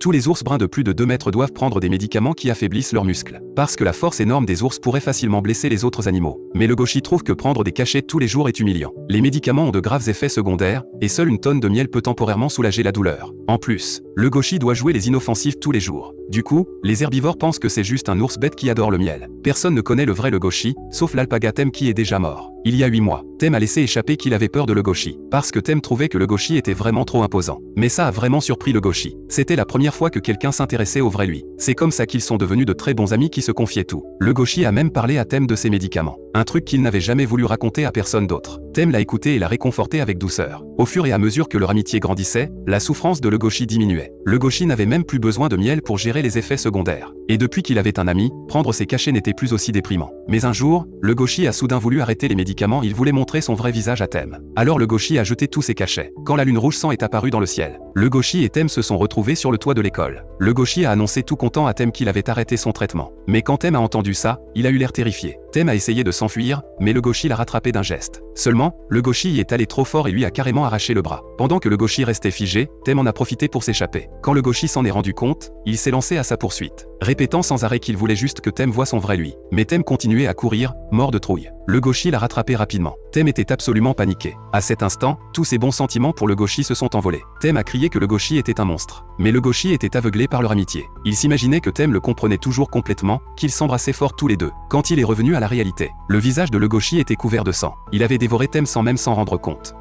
Tous les ours bruns de plus de 2 mètres doivent prendre des médicaments qui affaiblissent leurs muscles, parce que la force énorme des ours pourrait facilement blesser les autres animaux. Mais le gauchi trouve que prendre des cachets tous les jours est humiliant. Les médicaments ont de graves effets secondaires, et seule une tonne de miel peut temporairement soulager la douleur. En plus, le gauchi doit jouer les inoffensifs tous les jours. Du coup, les herbivores pensent que c'est juste un ours bête qui adore le miel. Personne ne connaît le vrai le gauchi, sauf l'alpaga Tem qui est déjà mort. Il y a 8 mois, Tem a laissé échapper qu'il avait peur de le gauchi, parce que Tem trouvait que le gauchi était vraiment trop imposant. Mais ça a vraiment surpris le gauchi. C'était la première fois que quelqu'un s'intéressait au vrai lui. C'est comme ça qu'ils sont devenus de très bons amis qui se confiaient tout. Le gauchi a même parlé à Tem de ses médicaments. Un truc qu'il n'avait jamais voulu raconter à personne d'autre. Tem l'a écouté et l'a réconforté avec douceur. Au fur et à mesure que leur amitié grandissait, la souffrance de le gauchi diminuait. Le gauchi n'avait même plus besoin de miel pour gérer les effets secondaires. Et depuis qu'il avait un ami, prendre ses cachets n'était plus aussi déprimant. Mais un jour, le gauchi a soudain voulu arrêter les médicaments, il voulait montrer son vrai visage à Tem. Alors le gauchi a jeté tous ses cachets. Quand la lune rouge sang est apparue dans le ciel, le gauchi et Tem se sont retrouvés sur le toit de l'école. Le gauchi a annoncé tout content à Tem qu'il avait arrêté son traitement. Mais quand Tem a entendu ça, il a eu l'air terrifié. Tem a essayé de s'enfuir, mais le gauchi l'a rattrapé d'un geste. Seulement, le gauchi y est allé trop fort et lui a carrément arraché le bras. Pendant que le gauchi restait figé, Tem en a profité pour s'échapper. Quand le gauchi s'en est rendu compte, il s'est lancé à sa poursuite, répétant sans arrêt qu'il voulait juste que Tem voie son vrai lui. Mais Tem continuait à courir, mort de trouille. Le gauchi l'a rattrapé rapidement. Tem était absolument paniqué. À cet instant, tous ses bons sentiments pour le gauchi se sont envolés. Tem a crié que le gauchi était un monstre. Mais le gauchi était aveuglé par leur amitié. Il s'imaginait que Tem le comprenait toujours complètement, qu'ils s'embrassaient fort tous les deux. Quand il est revenu à la réalité, le visage de le gauchi était couvert de sang. Il avait dévoré Tem sans même s'en rendre compte.